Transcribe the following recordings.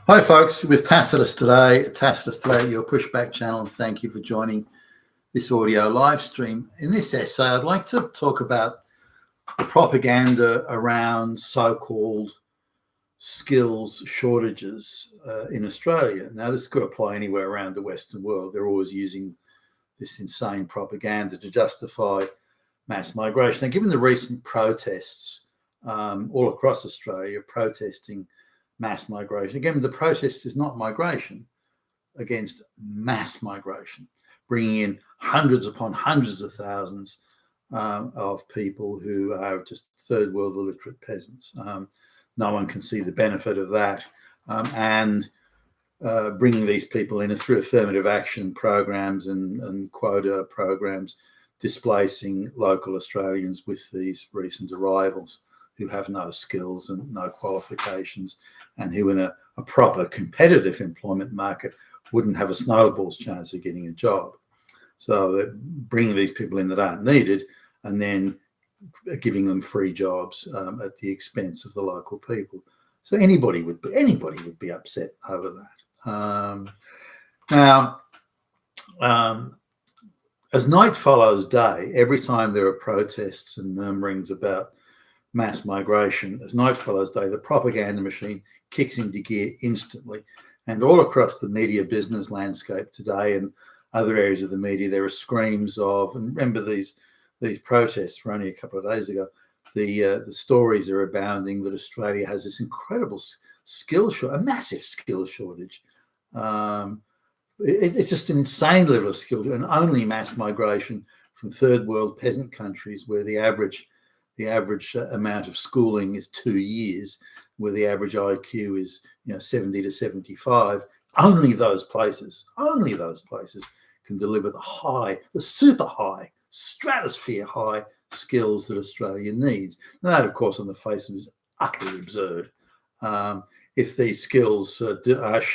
Hi, folks, with Tacitus today, your pushback channel. And thank you for joining this audio live stream. In this essay, I'd like to talk about the propaganda around so-called skills shortages in Australia. Now, this could apply anywhere around the Western world. They're always using this insane propaganda to justify mass migration. Now, given the recent protests all across Australia protesting mass migration. Again, the protest is not migration against mass migration, bringing in hundreds upon hundreds of thousands of people who are just third world illiterate peasants. No one can see the benefit of that. And bringing these people in through affirmative action programs and quota programs, displacing local Australians with these recent arrivals who have no skills and no qualifications, and who in a proper competitive employment market wouldn't have a snowball's chance of getting a job. So they're bringing these people in that aren't needed and then giving them free jobs at the expense of the local people. So anybody would be upset over that. Now, as night follows day, every time there are protests and murmurings about mass migration, as night follows day, the propaganda machine kicks into gear instantly. And all across the media business landscape today and other areas of the media, there are screams of, and remember these protests were only a couple of days ago, the stories are abounding that Australia has this incredible skill shortage, a massive skill shortage. It's just an insane level of skill, and only mass migration from third world peasant countries where the average amount of schooling is 2 years, where the average IQ is 70 to 75. Only those places can deliver the super high, stratosphere high skills that Australia needs. Now, that, of course, on the face of it is utterly absurd. If these skills are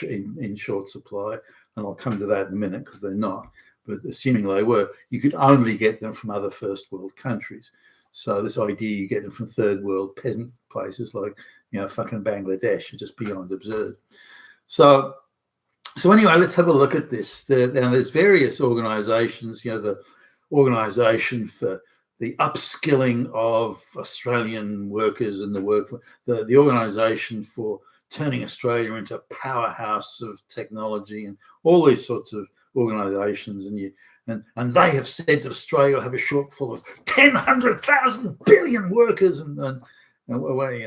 in short supply, and I'll come to that in a minute because they're not, but assuming they were, you could only get them from other first world countries. So this idea you get them from third world peasant places like, fucking Bangladesh, are just beyond absurd. So anyway, let's have a look at this. There's various organisations, the Organisation for the Upskilling of Australian Workers and the Organisation for Turning Australia into a Powerhouse of Technology, and all these sorts of organisations. And they have said that Australia will have a shortfall of 1,000 billion workers and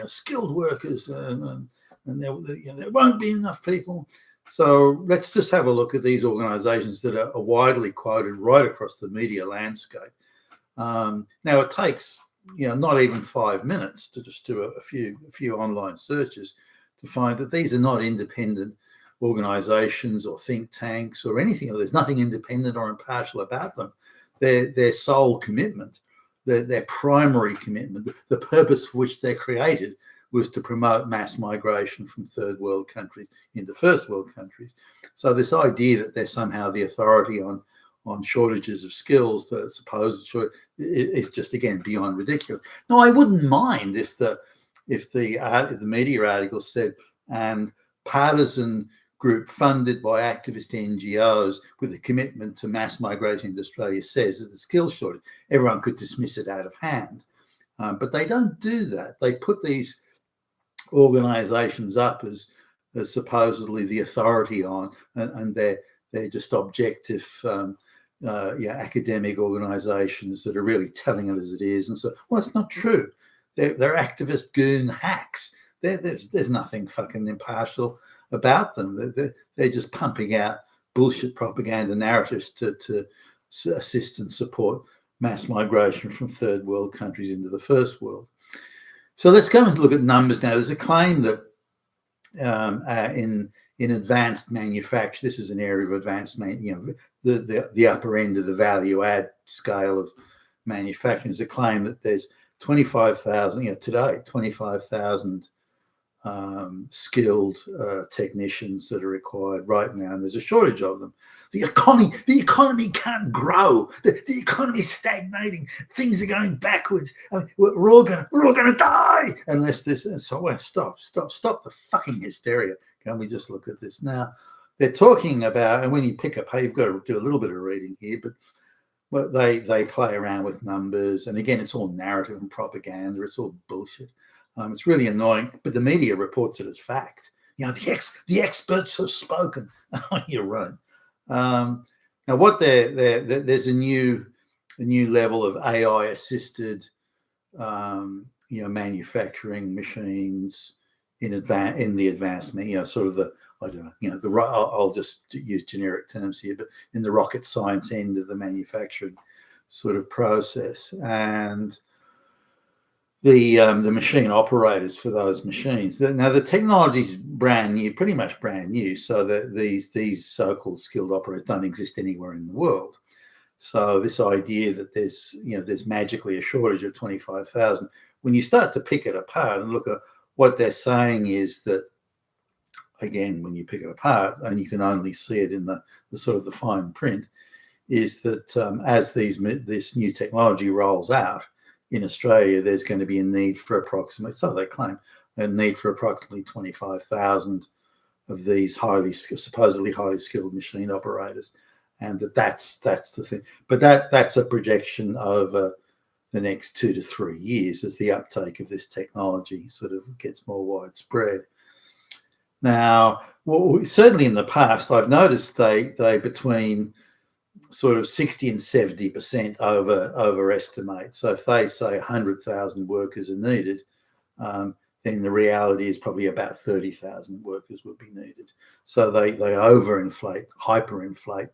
skilled workers, and there won't be enough people. So let's just have a look at these organisations that are widely quoted right across the media landscape. Now it takes not even 5 minutes to just do a few online searches to find that these are not independent organisations or think tanks or anything. There's nothing independent or impartial about them. Their sole commitment, their primary commitment, the purpose for which they're created was to promote mass migration from third world countries into first world countries. So this idea that they're somehow the authority on shortages of skills, the supposed shortage, is just, again, beyond ridiculous. Now, I wouldn't mind if the media article said, and partisan group funded by activist NGOs with a commitment to mass migration into Australia says that the skills shortage, everyone could dismiss it out of hand. But they don't do that. They put these organisations up as supposedly the authority on, and they're just objective academic organisations that are really telling it as it is. And so, well, it's not true. They're activist goon hacks. There's nothing fucking impartial about them. They're just pumping out bullshit propaganda narratives to assist and support mass migration from third world countries into the first world. So let's go and look at numbers now. There's a claim that in advanced manufacture, this is an area of advanced, the upper end of the value add scale of manufacturing. There's a claim that there's 25,000, today, 25,000 skilled technicians that are required right now, and there's a shortage of them. The economy can't grow. The economy is stagnating. Things are going backwards. I mean, we're all gonna die unless this. And so, well, stop the fucking hysteria. Can we just look at this now? They're talking about, and when you pick up, you've got to do a little bit of reading here, but well, they play around with numbers, and again, it's all narrative and propaganda. It's all bullshit. It's really annoying, but the media reports it as fact. You know, the experts have spoken. You're right. Now, what there's a new level of AI assisted, manufacturing machines in the advancement. Sort of the, I don't know, I'll just use generic terms here, but in the rocket science end of the manufacturing sort of process, and the machine operators for those machines. Now the technology is brand new, pretty much brand new, so that these so-called skilled operators don't exist anywhere in the world. So this idea that there's magically a shortage of 25,000, when you start to pick it apart and look at what they're saying, is that, again, when you pick it apart, and you can only see it in the sort of the fine print, is that as this new technology rolls out in Australia, there's going to be a need for approximately, so they claim, a need for approximately 25,000 of these supposedly highly skilled machine operators, and that's the thing. But that's a projection over the next 2 to 3 years as the uptake of this technology sort of gets more widespread. Now, certainly in the past, I've noticed they between sort of 60 and 70% overestimate. So if they say 100,000 workers are needed, then the reality is probably about 30,000 workers would be needed. So they overinflate, hyperinflate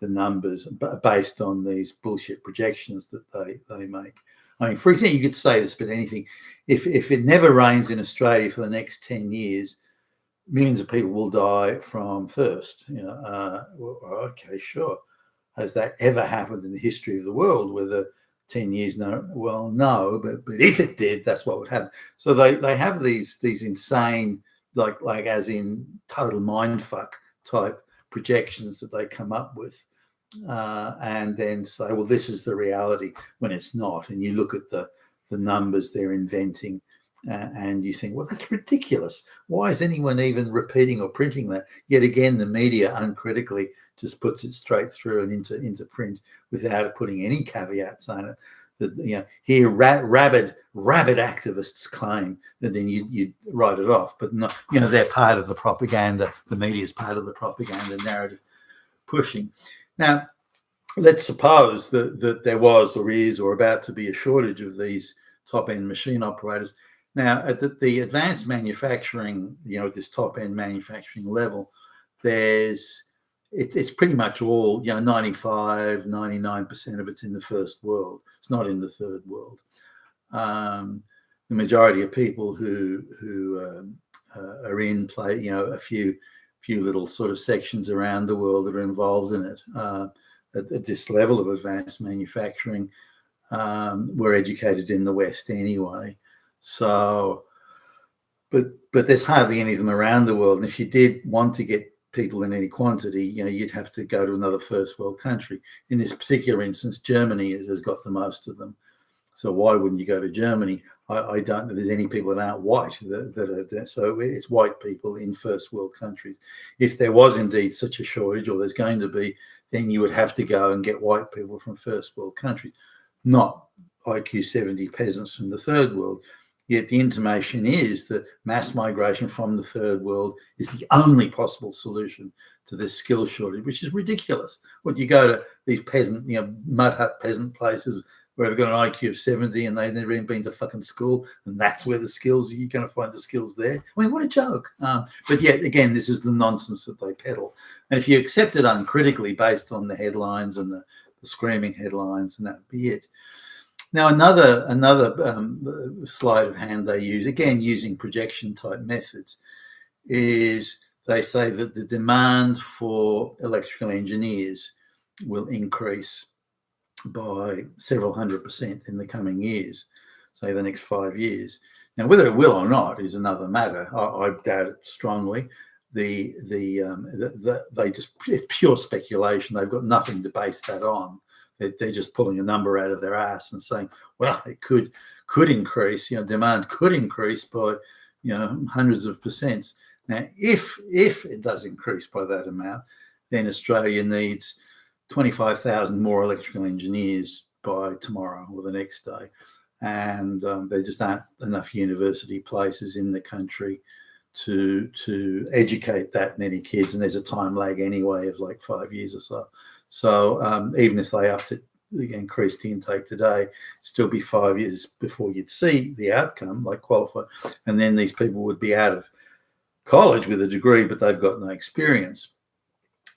the numbers based on these bullshit projections that they make. I mean, for example, you could say this, but anything, if it never rains in Australia for the next 10 years, millions of people will die from thirst. Okay, sure. Has that ever happened in the history of the world? Whether 10 years, no, well, no, but if it did, that's what would happen. So they have these insane, like as in total mindfuck type projections that they come up with, and then say, well, this is the reality, when it's not. And you look at the numbers they're inventing, and you think, well, that's ridiculous. Why is anyone even repeating or printing that? Yet again, the media uncritically just puts it straight through and into print without putting any caveats on it. That here rabid activists claim that, then you write it off. But no, they're part of the propaganda. The media is part of the propaganda narrative pushing. Now, let's suppose that there was or is or about to be a shortage of these top-end machine operators. Now, at the advanced manufacturing, at this top-end manufacturing level, it's pretty much all, 95, 99% of it's in the first world. It's not in the third world. The majority of people who are in play, a few little sort of sections around the world that are involved in it at this level of advanced manufacturing, were educated in the West anyway. So, but there's hardly any of them around the world. And if you did want to get people in any quantity, you'd have to go to another first world country. In this particular instance, Germany has got the most of them. So why wouldn't you go to Germany? I don't know if there's any people that aren't white that are, so it's white people in first world countries. If there was indeed such a shortage, or there's going to be, then you would have to go and get white people from first world countries, not IQ 70 peasants from the third world. Yet the intimation is that mass migration from the third world is the only possible solution to this skill shortage, which is ridiculous. When you go to these peasant, mud hut peasant places where they've got an IQ of 70 and they've never even been to fucking school, and that's where the skills, you're going to find the skills there. I mean, what a joke. But yet again, this is the nonsense that they peddle. And if you accept it uncritically based on the headlines and the screaming headlines, and that'd be it. Now, another sleight of hand they use, again using projection type methods, is they say that the demand for electrical engineers will increase by several 100% in the coming years, say the next 5 years. Now, whether it will or not is another matter. I doubt it strongly. They just, it's pure speculation. They've got nothing to base that on. They're just pulling a number out of their ass and saying, well, it could increase. Demand could increase by hundreds of percents. Now, if it does increase by that amount, then Australia needs 25,000 more electrical engineers by tomorrow or the next day. And there just aren't enough university places in the country to educate that many kids. And there's a time lag anyway of like 5 years or so. So even if they increase the intake today, still be 5 years before you'd see the outcome, like qualify. And then these people would be out of college with a degree, but they've got no experience.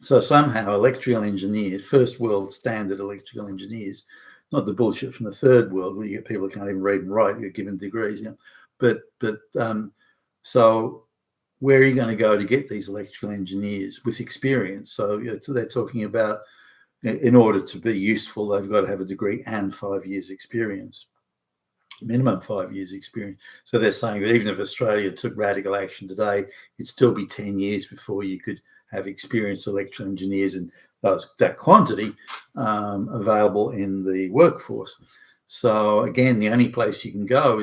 So somehow electrical engineers, first world standard electrical engineers, not the bullshit from the third world where you get people who can't even read and write, you're given degrees, so where are you going to go to get these electrical engineers with experience? So they're talking about, in order to be useful, they've got to have a degree and 5 years experience, minimum 5 years experience. So they're saying that even if Australia took radical action today, it'd still be 10 years before you could have experienced electrical engineers and that quantity available in the workforce. So again, the only place you can go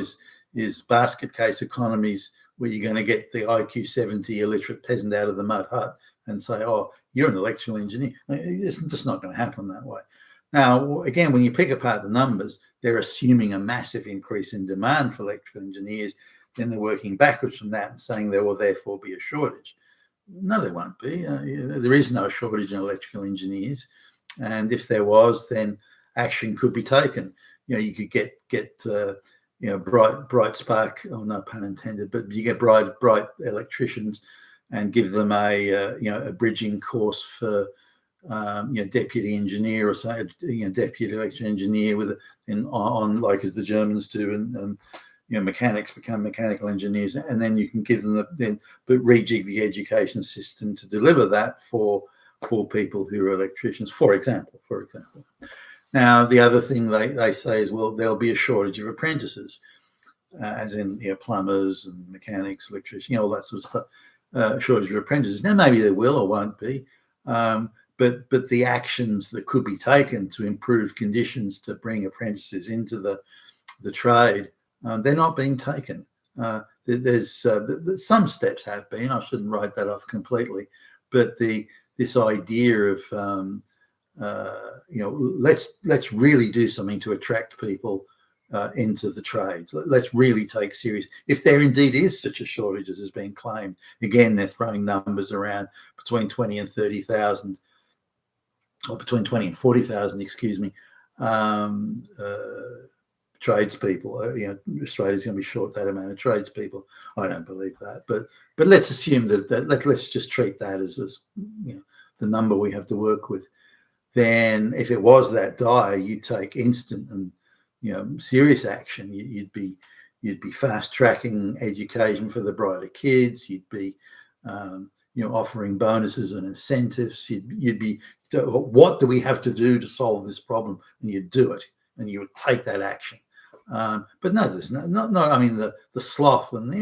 is basket case economies, where you're going to get the IQ 70 illiterate peasant out of the mud hut and say, oh, you're an electrical engineer. It's just not going to happen that way. Now, again, when you pick apart the numbers, they're assuming a massive increase in demand for electrical engineers. Then they're working backwards from that and saying there will therefore be a shortage. No, there won't be. There is no shortage in electrical engineers. And if there was, then action could be taken. You could get bright spark, oh, no pun intended, but you get bright electricians and give them a bridging course for deputy engineer or say deputy electrical engineer on like as the Germans do, and mechanics become mechanical engineers, and then you can give them but rejig the education system to deliver that for people who are electricians, for example. Now, the other thing they say is, well, there'll be a shortage of apprentices, as in plumbers and mechanics, electricians, all that sort of stuff. Shortage of apprentices. Now, maybe there will or won't be, but the actions that could be taken to improve conditions to bring apprentices into the trade, they're not being taken. There's some steps have been. I shouldn't write that off completely, but this idea of let's really do something to attract people into the trades. Let's really take serious. If there indeed is such a shortage as is being claimed, again, they're throwing numbers around between 20 and 30,000, or between 20 and 40,000, excuse me, tradespeople. Australia's going to be short that amount of tradespeople. I don't believe that, but let's assume that let's just treat that as the number we have to work with. Then if it was that dire, you'd take instant and serious action. You'd be fast tracking education for the brighter kids. You'd be offering bonuses and incentives. You'd be, what do we have to do to solve this problem? And you'd do it, and you would take that action. But no, there's no. I mean, the sloth and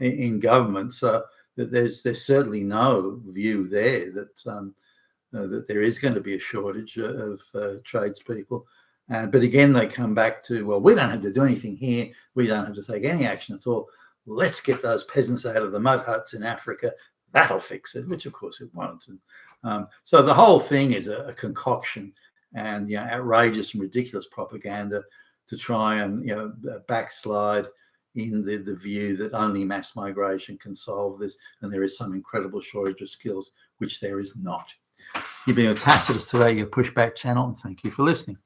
in government. So that there's certainly no view there that there is going to be a shortage of tradespeople. But again, they come back to, well, we don't have to do anything here. We don't have to take any action at all. Let's get those peasants out of the mud huts in Africa. That'll fix it, which of course it won't. And, so the whole thing is a concoction and outrageous and ridiculous propaganda to try and backslide in the view that only mass migration can solve this, and there is some incredible shortage of skills, which there is not. You've been with Tacitus today, your pushback channel, and thank you for listening.